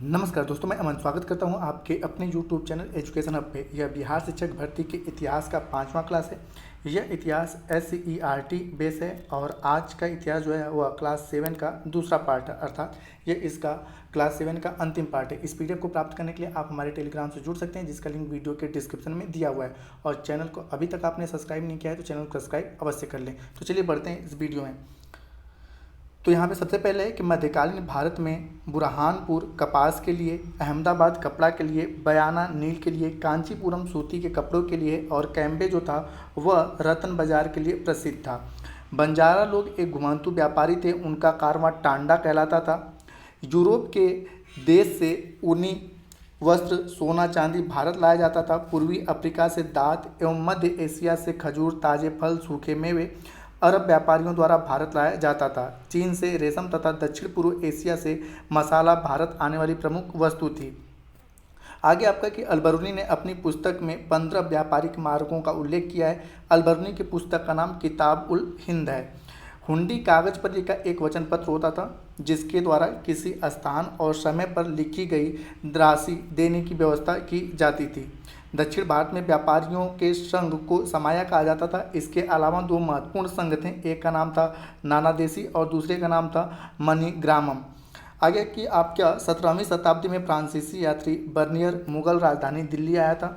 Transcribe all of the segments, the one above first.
नमस्कार दोस्तों, मैं अमन स्वागत करता हूं आपके अपने YouTube चैनल एजुकेशन हब पे। यह बिहार शिक्षक भर्ती के इतिहास का 5वां क्लास है। यह इतिहास SCERT बेस है और आज का इतिहास जो है वह क्लास 7 का दूसरा पार्ट है, अर्थात यह इसका क्लास 7 का अंतिम पार्ट है। इस PDF को प्राप्त करने के लिए आप हमारे टेलीग्राम से जुड़ सकते हैं, जिसका लिंक वीडियो के डिस्क्रिप्शन में दिया हुआ है। और चैनल को अभी तक आपने सब्सक्राइब नहीं किया है तो चैनल को सब्सक्राइब अवश्य कर लें। तो चलिए बढ़ते हैं इस वीडियो में। तो यहाँ पे सबसे पहले है कि मध्यकालीन भारत में बुरहानपुर कपास के लिए, अहमदाबाद कपड़ा के लिए, बयाना नील के लिए, कांचीपुरम सूती के कपड़ों के लिए और कैम्बे जो था वह रत्न बाजार के लिए प्रसिद्ध था। बंजारा लोग एक घुमंतू व्यापारी थे, उनका कारवां टांडा कहलाता था। यूरोप के देश से ऊनी वस्त्र, सोना चांदी भारत लाया जाता था। पूर्वी अफ्रीका से दात एवं मध्य एशिया से खजूर, ताजे फल, सूखे मेवे अरब व्यापारियों द्वारा भारत लाया जाता था। चीन से रेशम तथा दक्षिण पूर्व एशिया से मसाला भारत आने वाली प्रमुख वस्तु थी। आगे आपका कि अलबरूनी ने अपनी पुस्तक में 15 व्यापारिक मार्गों का उल्लेख किया है। अलबरूनी की पुस्तक का नाम किताब उल हिंद है। हुंडी कागज पर लिखा एक वचन पत्र होता था, जिसके द्वारा किसी स्थान और समय पर लिखी गई राशि देने की व्यवस्था की जाती थी। दक्षिण भारत में व्यापारियों के संघ को समाया कहा जाता था। इसके अलावा दो महत्वपूर्ण संघ थे, एक का नाम था नानादेशी और दूसरे का नाम था मनीग्रामम। आगे कि आपका 17वीं शताब्दी में फ्रांसीसी यात्री बर्नियर मुगल राजधानी दिल्ली आया था।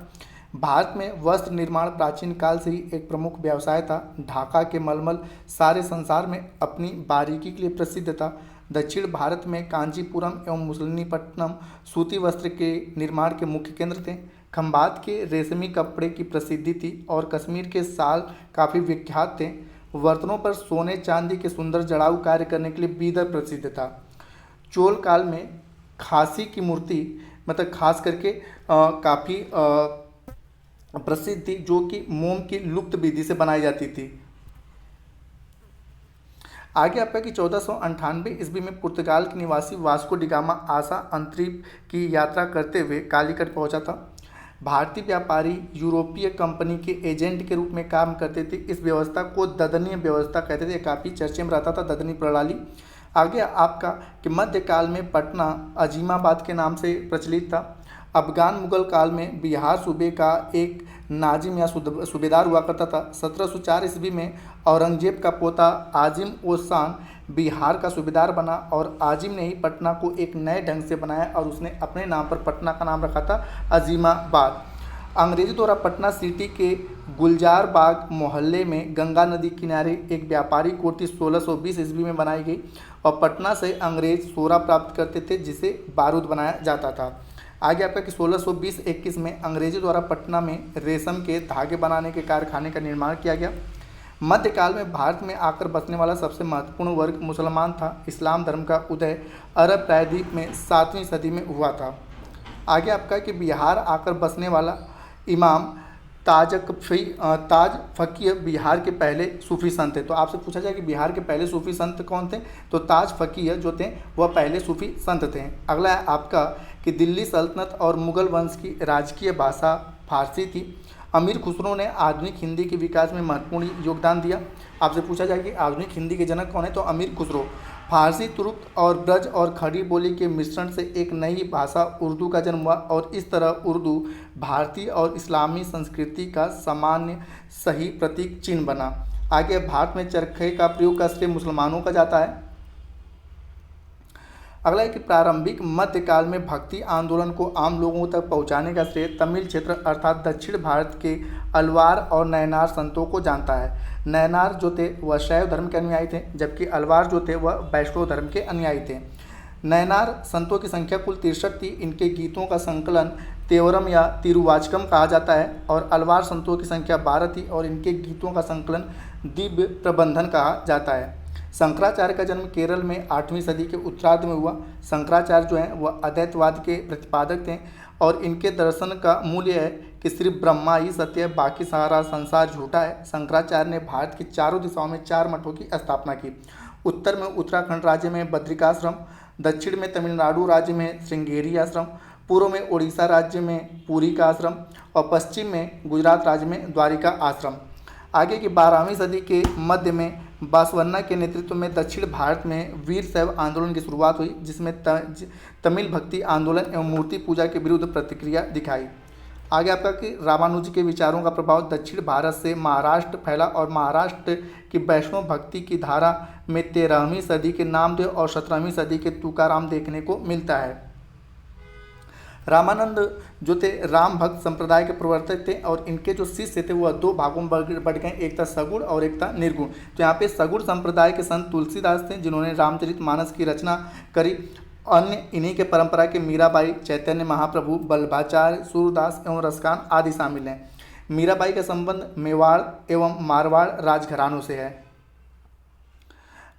भारत में वस्त्र निर्माण प्राचीन काल से ही एक प्रमुख व्यवसाय था। ढाका के मलमल सारे संसार में अपनी बारीकी के लिए प्रसिद्ध था। दक्षिण भारत में कांचीपुरम एवं मुसलिनीपट्टनम सूती वस्त्र के निर्माण के मुख्य केंद्र थे। खंबात के रेशमी कपड़े की प्रसिद्धि थी और कश्मीर के साल काफ़ी विख्यात थे। बर्तनों पर सोने चांदी के सुंदर जड़ाऊ कार्य करने के लिए बीदर प्रसिद्ध था। चोल काल में खासी की मूर्ति मतलब खास करके काफ़ी प्रसिद्ध थी, जो कि मोम की लुप्त विधि से बनाई जाती थी। आगे आपका कि 1498 ईस्वी में पुर्तगाल के निवासी वास्को डिगामा आशा अंतरिक्ष की यात्रा करते हुए कालीकट पहुंचा था। भारतीय व्यापारी यूरोपीय कंपनी के एजेंट के रूप में काम करते थे। इस व्यवस्था को ददनीय व्यवस्था कहते थे, काफ़ी चर्चे में रहता था ददनी प्रणाली। आगे आपका कि मध्यकाल में पटना अजीमाबाद के नाम से प्रचलित था। अफगान मुगल काल में बिहार सूबे का एक नाजिम या सूबेदार हुआ करता था। 1704 ईस्वी में औरंगजेब का पोता आजिम उस शान बिहार का सूबेदार बना और आजिम ने ही पटना को एक नए ढंग से बनाया और उसने अपने नाम पर पटना का नाम रखा था अजीमाबाद। अंग्रेजों द्वारा पटना सिटी के गुलजार बाग मोहल्ले में गंगा नदी किनारे एक व्यापारी कोठी 1620 ईस्वी में बनाई गई और पटना से अंग्रेज सोरा प्राप्त करते थे, जिसे बारूद बनाया जाता था। आगे आपका कि 1620-21 में अंग्रेजों द्वारा पटना में रेशम के धागे बनाने के कारखाने का निर्माण किया गया। मध्यकाल में भारत में आकर बसने वाला सबसे महत्वपूर्ण वर्ग मुसलमान था। इस्लाम धर्म का उदय अरब प्रायद्वीप में 7वीं सदी में हुआ था। आगे आपका कि बिहार आकर बसने वाला इमाम ताज फ़कीह बिहार के पहले सूफी संत थे। तो आपसे पूछा जाए कि बिहार के पहले सूफी संत कौन थे, तो ताज फ़कीह जो थे वह पहले सूफी संत थे। अगला है आपका कि दिल्ली सल्तनत और मुगल वंश की राजकीय भाषा फारसी थी। अमीर खुसरो ने आधुनिक हिंदी के विकास में महत्वपूर्ण योगदान दिया। आपसे पूछा जाए कि आधुनिक हिंदी के जनक कौन है, तो अमीर खुसरो। फारसी, तुर्क और ब्रज और खड़ी बोली के मिश्रण से एक नई भाषा उर्दू का जन्म हुआ और इस तरह उर्दू भारतीय और इस्लामी संस्कृति का सामान्य सही प्रतीक चिन्ह बना। आगे भारत में चरखे का प्रयोग का श्रेय मुसलमानों का जाता है। अगला है कि प्रारंभिक मध्यकाल में भक्ति आंदोलन को आम लोगों तक पहुंचाने का श्रेय तमिल क्षेत्र अर्थात दक्षिण भारत के अलवार और नयनार संतों को जानता है। नयनार जो थे वह शैव धर्म के अनुयायी थे, जबकि अलवार जो थे वह वैष्णव धर्म के अनुयायी थे। नयनार संतों की संख्या कुल 63 थी। इनके गीतों का संकलन तेवरम या तिरुवाचकम कहा जाता है और अलवार संतों की संख्या 12 थी और इनके गीतों का संकलन दिव्य प्रबंधन कहा जाता है। शंकराचार्य का जन्म केरल में 8वीं सदी के उत्तरार्ध में हुआ। शंकराचार्य जो हैं वह अद्वैतवाद के प्रतिपादक थे और इनके दर्शन का मूल्य है कि सिर्फ ब्रह्मा ही सत्य है, बाकी सारा संसार झूठा है। शंकराचार्य ने भारत की चारों दिशाओं में 4 मठों की स्थापना की। उत्तर में उत्तराखंड राज्य में बद्रिकाश्रम, दक्षिण में तमिलनाडु राज्य में श्रृंगेरी आश्रम, पूर्व में उड़ीसा राज्य में पुरी का आश्रम और पश्चिम में गुजरात राज्य में द्वारिका आश्रम। आगे की 12वीं सदी के मध्य में बासवन्ना के नेतृत्व में दक्षिण भारत में वीर शैव आंदोलन की शुरुआत हुई, जिसमें तमिल भक्ति आंदोलन एवं मूर्ति पूजा के विरुद्ध प्रतिक्रिया दिखाई। आगे आपका कि रामानुज के विचारों का प्रभाव दक्षिण भारत से महाराष्ट्र फैला और महाराष्ट्र की वैष्णव भक्ति की धारा में 13वीं सदी के नामदेव और 17वीं सदी के तुकाराम देखने को मिलता है। रामानंद जो थे राम भक्त संप्रदाय के प्रवर्तक थे और इनके जो शिष्य थे वह दो भागों में बढ़ गए, एक था सगुण और एक था निर्गुण। तो यहाँ पे सगुण संप्रदाय के संत तुलसीदास थे जिन्होंने रामचरितमानस की रचना करी। अन्य इन्हीं के परंपरा के मीराबाई, चैतन्य महाप्रभु, बल्लभाचार्य, सूरदास एवं रसकान आदि शामिल हैं। मीराबाई का संबंध मेवाड़ एवं मारवाड़ राजघरानों से है।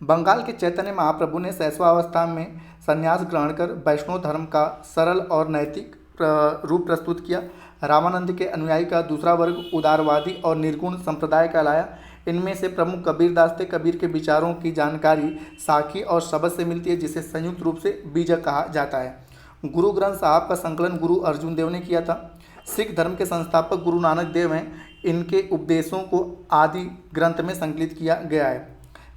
बंगाल के चैतन्य महाप्रभु ने शैशवावस्था में संन्यास ग्रहण कर वैष्णव धर्म का सरल और नैतिक रूप प्रस्तुत किया। रामानंद के अनुयायी का दूसरा वर्ग उदारवादी और निर्गुण संप्रदाय कहलाया। इनमें से प्रमुख कबीरदास थे। कबीर के विचारों की जानकारी साखी और शब्द से मिलती है, जिसे संयुक्त रूप से बीजक कहा जाता है। गुरु ग्रंथ साहब का संकलन गुरु अर्जुन देव ने किया था। सिख धर्म के संस्थापक गुरु नानक देव हैं। इनके उपदेशों को आदि ग्रंथ में संकलित किया गया है।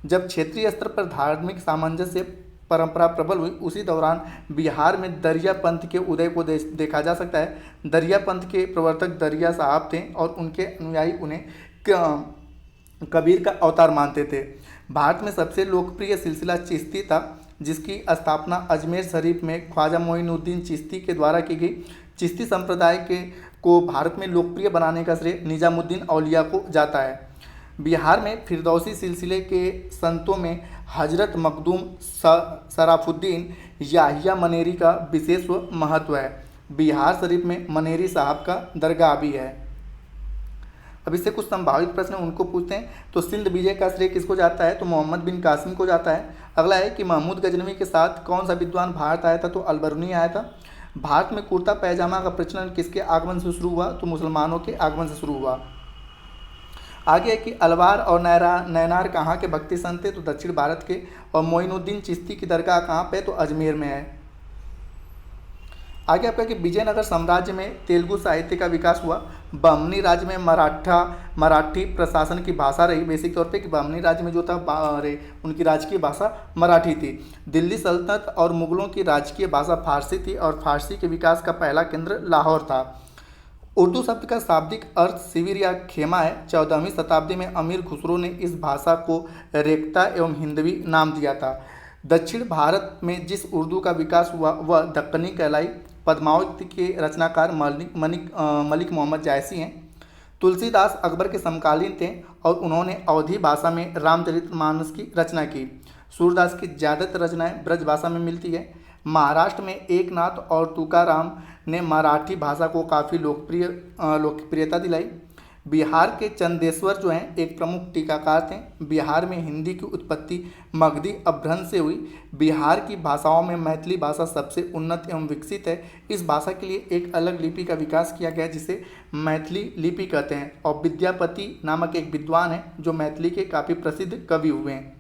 जब क्षेत्रीय स्तर पर धार्मिक सामंजस्य परंपरा प्रबल हुई, उसी दौरान बिहार में दरिया पंथ के उदय को देखा जा सकता है। दरिया पंथ के प्रवर्तक दरिया साहब थे और उनके अनुयायी उन्हें कबीर का अवतार मानते थे। भारत में सबसे लोकप्रिय सिलसिला चिश्ती था, जिसकी स्थापना अजमेर शरीफ में ख्वाजा मोइनुद्दीन चिश्ती के द्वारा की गई। चिश्ती संप्रदाय को भारत में लोकप्रिय बनाने का श्रेय निजामुद्दीन औलिया को जाता है। बिहार में फिरदौसी सिलसिले के संतों में हजरत मखदूम शराफुद्दीन याहिया मनेरी का विशेष महत्व है। बिहार शरीफ में मनेरी साहब का दरगाह भी है। अब इससे कुछ संभावित प्रश्न उनको पूछते हैं। तो सिंध विजय का श्रेय किसको जाता है? तो मोहम्मद बिन कासिम को जाता है। अगला है कि महमूद गजनवी के साथ कौन सा विद्वान भारत आया था? तो अलबरूनी आया था। भारत में कुर्ता पैजामा का प्रचलन किसके आगमन से शुरू हुआ? तो मुसलमानों के आगमन से शुरू हुआ। आगे है कि अलवार और नैनार कहाँ के भक्ति संत थे? तो दक्षिण भारत के। और मोइनुद्दीन चिश्ती की दरगाह कहाँ पे? तो अजमेर में है। आगे आपका कि विजयनगर साम्राज्य में तेलुगु साहित्य का विकास हुआ। बहमनी राज्य में मराठी प्रशासन की भाषा रही। बेसिक तौर पे कि बहमनी राज्य में जो था उनकी राजकीय भाषा मराठी थी। दिल्ली सल्तनत और मुगलों की राजकीय भाषा फारसी थी और फारसी के विकास का पहला केंद्र लाहौर था। उर्दू शब्द का शाब्दिक अर्थ शिविर या खेमा है। 14वीं शताब्दी में अमीर खुसरो ने इस भाषा को रेख्ता एवं हिंदवी नाम दिया था। दक्षिण भारत में जिस उर्दू का विकास हुआ वह दक्कनी कहलाई। पद्मावती के रचनाकार मलिक मोहम्मद जायसी हैं। तुलसीदास अकबर के समकालीन थे और उन्होंने अवधी भाषा में रामचरितमानस की रचना की। सूरदास की ज़्यादातर रचनाएं ब्रज भाषा में मिलती है। महाराष्ट्र में एकनाथ और तुकाराम ने मराठी भाषा को काफ़ी लोकप्रियता दिलाई। बिहार के चंदेश्वर जो हैं एक प्रमुख टीकाकार थे। बिहार में हिंदी की उत्पत्ति मगधी अपभ्रंश से हुई। बिहार की भाषाओं में मैथिली भाषा सबसे उन्नत एवं विकसित है। इस भाषा के लिए एक अलग लिपि का विकास किया गया जिसे मैथिली लिपि कहते हैं। और विद्यापति नामक एक विद्वान है जो मैथिली के काफ़ी प्रसिद्ध कवि हुए हैं।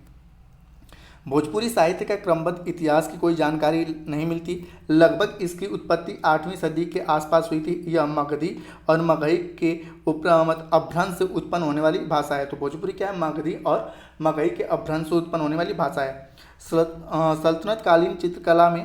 भोजपुरी साहित्य का क्रमबद्ध इतिहास की कोई जानकारी नहीं मिलती। लगभग इसकी उत्पत्ति 8वीं सदी के आसपास हुई थी। यह मगधी और मगही के अपभ्रंश से उत्पन्न होने वाली भाषा है। तो भोजपुरी क्या है? मगधी और मगही के अपभ्रंश से उत्पन्न होने वाली भाषा है। सल्तनत कालीन चित्रकला में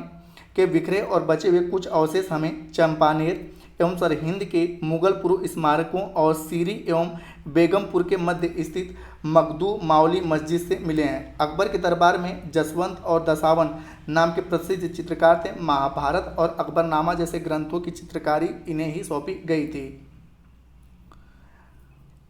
के बिखरे और बचे हुए कुछ अवशेष हमें चंपानेर एवं सरहिंद के मुगलपुर स्मारकों और सीरी एवं बेगमपुर के मध्य स्थित मखदू मावली मस्जिद से मिले हैं। अकबर के दरबार में जसवंत और दसावन नाम के प्रसिद्ध चित्रकार थे। महाभारत और अकबरनामा जैसे ग्रंथों की चित्रकारी इन्हें ही सौंपी गई थी।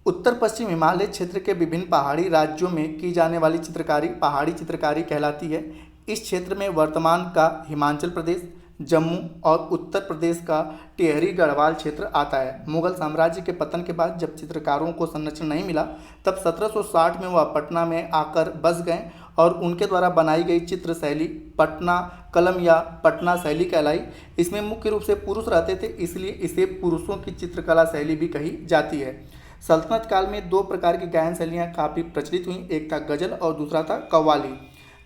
उत्तर पश्चिम हिमालय क्षेत्र के विभिन्न पहाड़ी राज्यों में की जाने वाली चित्रकारी पहाड़ी चित्रकारी कहलाती है। इस क्षेत्र में वर्तमान का हिमाचल प्रदेश, जम्मू और उत्तर प्रदेश का टिहरी गढ़वाल क्षेत्र आता है। मुगल साम्राज्य के पतन के बाद जब चित्रकारों को संरक्षण नहीं मिला तब 1760 में वह पटना में आकर बस गए और उनके द्वारा बनाई गई चित्र शैली पटना कलम या पटना शैली कहलाई। इसमें मुख्य रूप से पुरुष रहते थे, इसलिए इसे पुरुषों की चित्रकला शैली भी कही जाती है। सल्तनत काल में दो प्रकार की गायन शैलियाँ काफ़ी प्रचलित हुई। एक था गज़ल और दूसरा था कव्वाली।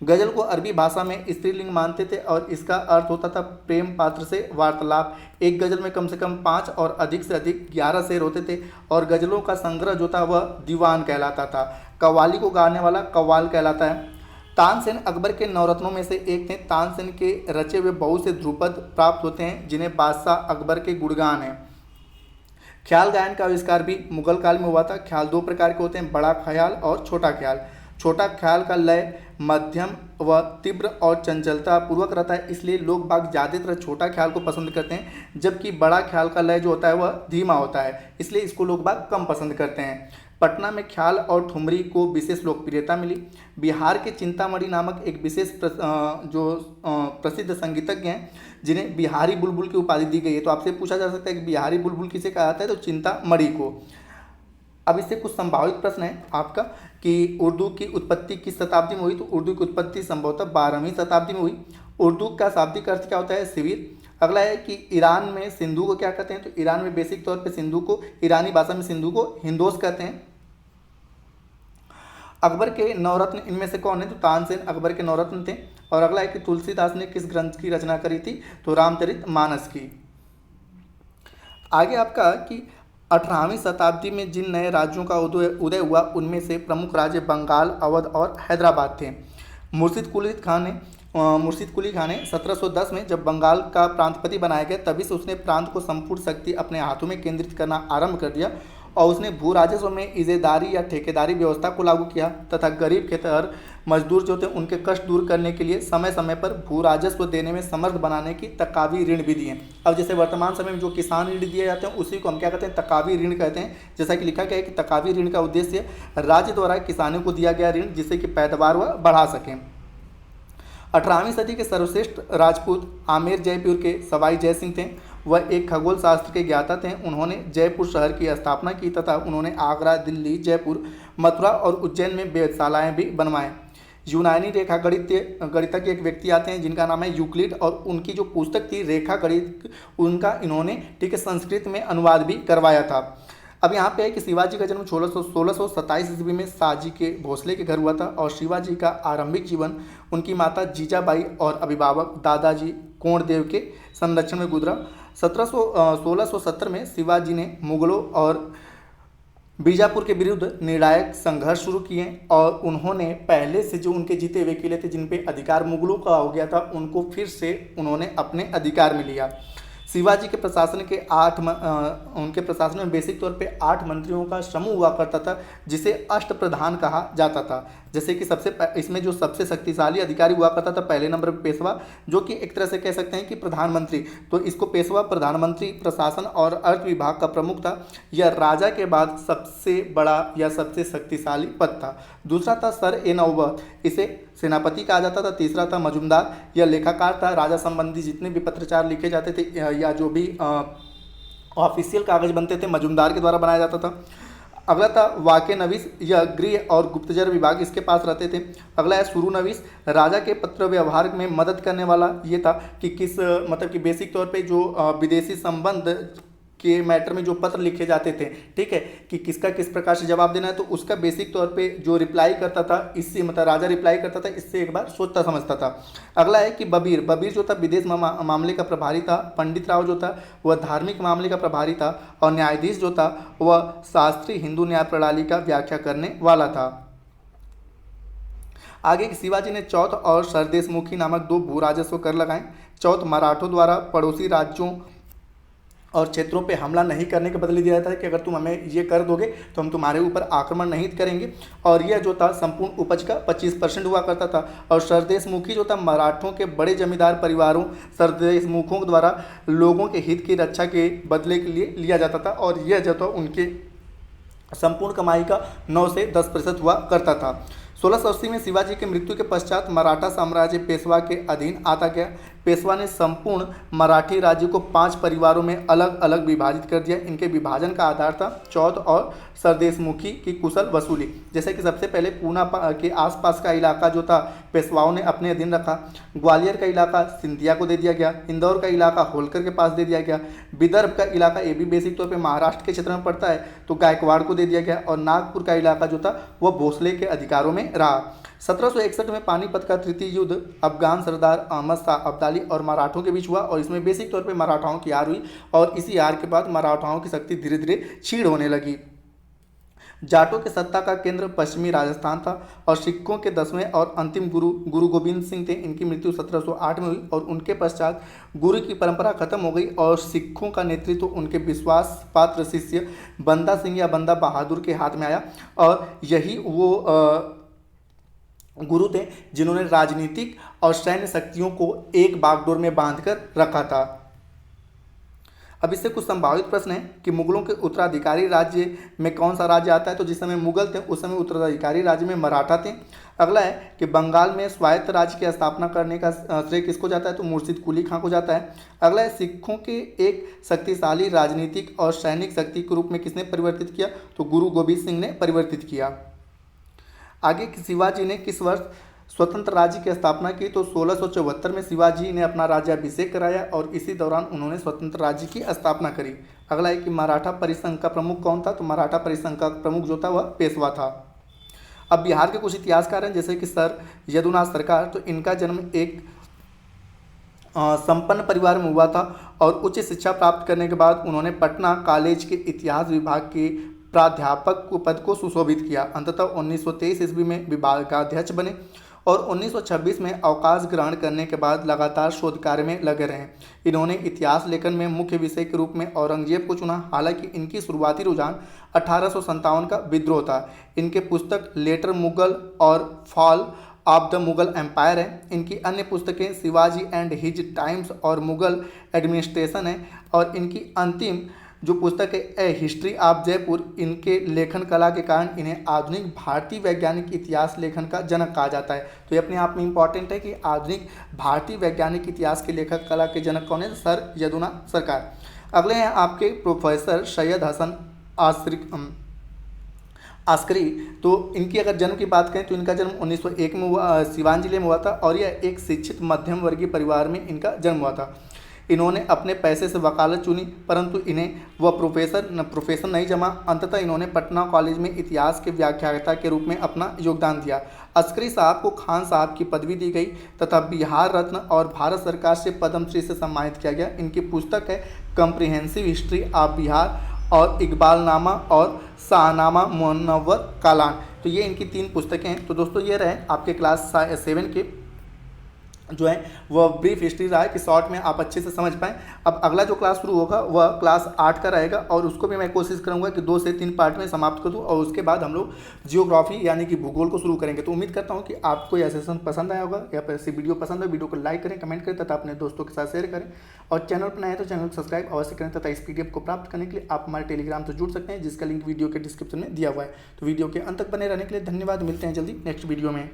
गज़ल को अरबी भाषा में स्त्रीलिंग मानते थे और इसका अर्थ होता था प्रेम पात्र से वार्तालाप। एक गज़ल में कम से कम 5 और अधिक से अधिक 11 शेर होते थे और गज़लों का संग्रह जो था वह दीवान कहलाता था। कव्वाली को गाने वाला कव्वाल कहलाता है। तानसेन अकबर के नवरत्नों में से एक थे। तानसेन के रचे हुए बहुत से ध्रुपद प्राप्त होते हैं जिन्हें बादशाह अकबर के गुणगान हैं। ख्याल गायन का आविष्कार भी मुगल काल में हुआ था। ख्याल दो प्रकार के होते हैं, बड़ा ख्याल और छोटा ख्याल। छोटा ख्याल का लय मध्यम व तीव्र और चंचलता पूर्वक रहता है, इसलिए लोग बाग ज़्यादातर छोटा ख्याल को पसंद करते हैं, जबकि बड़ा ख्याल का लय जो होता है वह धीमा होता है, इसलिए इसको लोग बाग कम पसंद करते हैं। पटना में ख्याल और ठुमरी को विशेष लोकप्रियता मिली। बिहार के चिंतामणि नामक एक विशेष प्रसिद्ध संगीतज्ञ हैं जिन्हें बिहारी बुलबुल की उपाधि दी गई है। तो आपसे पूछा जा सकता है कि बिहारी बुलबुल किसे कहा जाता है, तो चिंतामणि को। अब इससे कुछ संभावित प्रश्न है आपका कि उर्दू की उत्पत्ति किस शताब्दी में हुई, तो उर्दू की उत्पत्ति संभवतः 12वीं शताब्दी में हुई। उर्दू का शाब्दिक अर्थ क्या होता है, शिविर। अगला है कि ईरान में सिंधु को क्या कहते हैं, तो ईरान में बेसिक तौर पे सिंधु को, ईरानी भाषा में सिंधु को हिंदोस कहते हैं। अकबर के नवरत्न इनमें से कौन है, तो तानसेन अकबर के नवरत्न थे। और अगला है कि तुलसीदास ने किस ग्रंथ की रचना करी थी, तो रामचरितमानस की। आगे आपका कि 18वीं शताब्दी में जिन नए राज्यों का उदय हुआ उनमें से प्रमुख राज्य बंगाल, अवध और हैदराबाद थे। मुर्शिद कुली खान ने 1710 में जब बंगाल का प्रांतपति बनाया गया तभी से उसने प्रांत को संपूर्ण शक्ति अपने हाथों में केंद्रित करना आरंभ कर दिया और उसने भू राजस्व में इज़ेदारी या ठेकेदारी व्यवस्था को लागू किया तथा गरीब खेतर मजदूर जो थे उनके कष्ट दूर करने के लिए समय समय पर भू राजस्व देने में समर्थ बनाने की तकावी ऋण भी दिए। अब जैसे वर्तमान समय में जो किसान ऋण दिए जाते हैं उसी को हम क्या कहते हैं, तकावी ऋण कहते हैं। जैसा कि लिखा गया है कि तकावी ऋण का उद्देश्य राज्य द्वारा किसानों को दिया गया ऋण जिससे कि पैदावार वह बढ़ा सकें। 18वीं सदी के सर्वश्रेष्ठ राजपूत आमेर जयपुर के सवाई जय सिंह थे। वह एक खगोल शास्त्र के ज्ञाता थे। उन्होंने जयपुर शहर की स्थापना की तथा उन्होंने आगरा, दिल्ली, जयपुर, मथुरा और उज्जैन में वेधशालाएँ भी बनवाएं। यूनानी रेखा गणितज्ञ एक व्यक्ति आते हैं जिनका नाम है यूक्लिड और उनकी जो पुस्तक थी रेखा गणित उनका इन्होंने ठीक है संस्कृत में अनुवाद भी करवाया था। अब यहाँ पे है कि शिवाजी का जन्म 1627 ईस्वी में शाहजी के भोसले के घर हुआ था और शिवाजी का आरंभिक जीवन उनकी माता जीजाबाई और अभिभावक दादाजी कोंडदेव के संरक्षण में गुजरा। 1670 में शिवाजी ने मुगलों और बीजापुर के विरुद्ध निर्णायक संघर्ष शुरू किए और उन्होंने पहले से जो उनके जीते हुए किले थे जिन पे अधिकार मुगलों का हो गया था उनको फिर से उन्होंने अपने अधिकार में लिया। शिवाजी के प्रशासन के उनके प्रशासन में बेसिक तौर पे 8 मंत्रियों का समूह हुआ करता था जिसे अष्टप्रधान कहा जाता था। जैसे कि इसमें जो सबसे शक्तिशाली अधिकारी हुआ करता था पहले नंबर पर पेशवा, जो कि एक तरह से कह सकते हैं कि प्रधानमंत्री। तो इसको पेशवा प्रधानमंत्री प्रशासन और अर्थ विभाग का प्रमुख था। यह राजा के बाद सबसे बड़ा या सबसे शक्तिशाली पद था। दूसरा था सर ए नौबत, इसे सेनापति कहा जाता था। तीसरा था मजुमदार, यह लेखाकार था। राजा संबंधी जितने भी पत्राचार लिखे जाते थे या जो भी ऑफिशियल कागज बनते थे मजुमदार के द्वारा बनाया जाता था। अगला था वाक़े नवीस, यह गृह और गुप्तचर विभाग इसके पास रहते थे। अगला है शुरू नवीस, राजा के पत्र व्यवहार में मदद करने वाला। ये था कि किस मतलब कि बेसिक तौर पे जो विदेशी संबंध के मैटर में जो पत्र लिखे जाते थे, ठीक है, कि किसका किस प्रकार से जवाब देना है, तो उसका बेसिक तौर पे जो रिप्लाई करता था इससे मतलब राजा रिप्लाई करता था, इससे एक बार सोचता समझता था। अगला है कि बबीर जो था विदेश मामले का प्रभारी था। पंडित राव जो था वह धार्मिक मामले का प्रभारी था और न्यायाधीश जो था वह शास्त्रीय हिंदू न्याय प्रणाली का व्याख्या करने वाला था। आगे शिवाजी ने चौथ और सरदेशमुखी नामक 2 भू राजस्व कर लगाए। चौथ मराठों द्वारा पड़ोसी राज्यों और क्षेत्रों पे हमला नहीं करने के बदले दिया जाता है कि अगर तुम हमें ये कर दोगे तो हम तुम्हारे ऊपर आक्रमण नहीं करेंगे। और यह जो था संपूर्ण उपज का 25% हुआ करता था। और सरदेशमुखी जो था मराठों के बड़े जमींदार परिवारों सरदेशमुखों द्वारा लोगों के हित की रक्षा के बदले के लिए लिया जाता था और यह जो था उनके संपूर्ण कमाई का 9 से 10% हुआ करता था। 1680 में शिवाजी की मृत्यु के पश्चात मराठा साम्राज्य पेशवा के अधीन आता गया। पेशवा ने संपूर्ण मराठी राज्य को 5 परिवारों में अलग अलग विभाजित कर दिया। इनके विभाजन का आधार था चौथ और सरदेशमुखी की कुशल वसूली। जैसे कि सबसे पहले पूना के आसपास का इलाका जो था पेशवाओं ने अपने अधीन रखा। ग्वालियर का इलाका सिंधिया को दे दिया गया। इंदौर का इलाका होलकर के पास दे दिया गया। विदर्भ का इलाका ये भी बेसिक तौर पर महाराष्ट्र के क्षेत्र में पड़ता है तो गायकवाड़ को दे दिया गया। और नागपुर का इलाका जो था वह भोसले के अधिकारों में रहा। 1761 में पानीपत का तृतीय युद्ध अफगान सरदार अहमद शाह अब्दाली और मराठों के बीच हुआ और इसमें बेसिक तौर पे मराठाओं की हार हुई और इसी हार के बाद मराठाओं की शक्ति धीरे धीरे क्षीण होने लगी। जाटों की सत्ता का केंद्र पश्चिमी राजस्थान था और सिखों के 10वें और अंतिम गुरु गुरु गोबिंद सिंह थे। इनकी मृत्यु 1708 में हुई और उनके पश्चात गुरु की परंपरा खत्म हो गई और सिखों का नेतृत्व उनके विश्वास पात्र शिष्य बंदा सिंह या बंदा बहादुर के हाथ में आया और यही वो गुरु थे जिन्होंने राजनीतिक और सैन्य शक्तियों को एक बागडोर में बांधकर रखा था। अब इससे कुछ संभावित प्रश्न हैं कि मुगलों के उत्तराधिकारी राज्य में कौन सा राज्य आता है। तो जिस समय मुगल थे उस समय उत्तराधिकारी राज्य में मराठा थे। अगला है कि बंगाल में स्वायत्त राज्य की स्थापना करने का श्रेय किसको जाता है। तो मुर्शिद कुली खां को जाता है। अगला है सिखों के एक शक्तिशाली राजनीतिक और सैनिक शक्ति के रूप में किसने परिवर्तित किया। तो गुरु गोबिंद सिंह ने परिवर्तित किया। आगे शिवाजी ने किस वर्ष स्वतंत्र राज्य की स्थापना की। तो 1674 में शिवाजी ने अपना राज्याभिषेक कराया और इसी दौरान उन्होंने स्वतंत्र राज्य की स्थापना करी। अगला है कि मराठा परिसंघ का प्रमुख कौन था। तो मराठा परिसंघ का प्रमुख जो था वह पेशवा था। अब बिहार के कुछ इतिहासकार हैं जैसे कि सर यदुनाथ सरकार। तो इनका जन्म एक संपन्न परिवार में हुआ था और उच्च शिक्षा प्राप्त करने के बाद उन्होंने पटना कॉलेज के इतिहास विभाग के प्राध्यापक को पद को सुशोभित किया। अंततः 1923 ईस्वी में विभागाध्यक्ष बने और 1926 में अवकाश ग्रहण करने के बाद लगातार शोध कार्य में लगे रहे। इन्होंने इतिहास लेखन में मुख्य विषय के रूप में औरंगजेब को चुना। हालांकि इनकी शुरुआती रुझान 1857 का विद्रोह था। इनके पुस्तक लेटर मुगल और fall of the Mughal empire है। इनकी अन्य पुस्तकें शिवाजी एंड हिज टाइम्स और मुगल एडमिनिस्ट्रेशन है और इनकी अंतिम जो पुस्तक है ए हिस्ट्री ऑफ जयपुर, इनके लेखन कला के कारण इन्हें आधुनिक भारतीय वैज्ञानिक इतिहास लेखन का जनक कहा जाता है। तो ये अपने आप में इम्पॉर्टेंट है कि आधुनिक भारतीय वैज्ञानिक इतिहास के लेखक कला के जनक कौन है। सर यदुनाथ सरकार। अगले हैं आपके प्रोफेसर सैयद हसन आस्करी। तो इनकी अगर जन्म की बात करें तो इनका जन्म 1901 में हुआ, सिवान जिले में हुआ था और यह एक शिक्षित मध्यम वर्गीय परिवार में इनका जन्म हुआ था। इन्होंने अपने पैसे से वकालत चुनी परंतु इन्हें वह प्रोफेशन नहीं जमा। अंततः इन्होंने पटना कॉलेज में इतिहास के व्याख्याता के रूप में अपना योगदान दिया। अस्करी साहब को खान साहब की पदवी दी गई तथा बिहार रत्न और भारत सरकार से पद्मश्री से सम्मानित किया गया। इनकी पुस्तक है कम्प्रिहेंसिव हिस्ट्री ऑफ बिहार और इकबालनामा और शाहनामा मुनव्वर कालान। तो ये इनकी 3 पुस्तकें हैं। तो दोस्तों ये रहे आपके क्लास 7 के जो है वह ब्रीफ हिस्ट्री रहा है कि शॉर्ट में आप अच्छे से समझ पाएँ। अब अगला जो क्लास शुरू होगा वह क्लास 8 का रहेगा और उसको भी मैं कोशिश करूंगा कि 2 से 3 पार्ट में समाप्त कर दूं और उसके बाद हम लोग जियोग्राफी यानी कि भूगोल को शुरू करेंगे। तो उम्मीद करता हूं कि आपको यह सेशन पसंद आया होगा या ऐसी वीडियो पसंद है वीडियो को लाइक करें, कमेंट करें तथा अपने दोस्तों के साथ शेयर करें और चैनल पर नए हैं तो चैनल को सब्सक्राइब अवश्य करें तथा इस PDF को प्राप्त करने के लिए आप हमारे टेलीग्राम से जुड़ सकते हैं जिसका लिंक वीडियो के डिस्क्रिप्शन में दिया हुआ है। तो वीडियो के अंत तक बने रहने के लिए धन्यवाद। मिलते हैं जल्दी नेक्स्ट वीडियो में।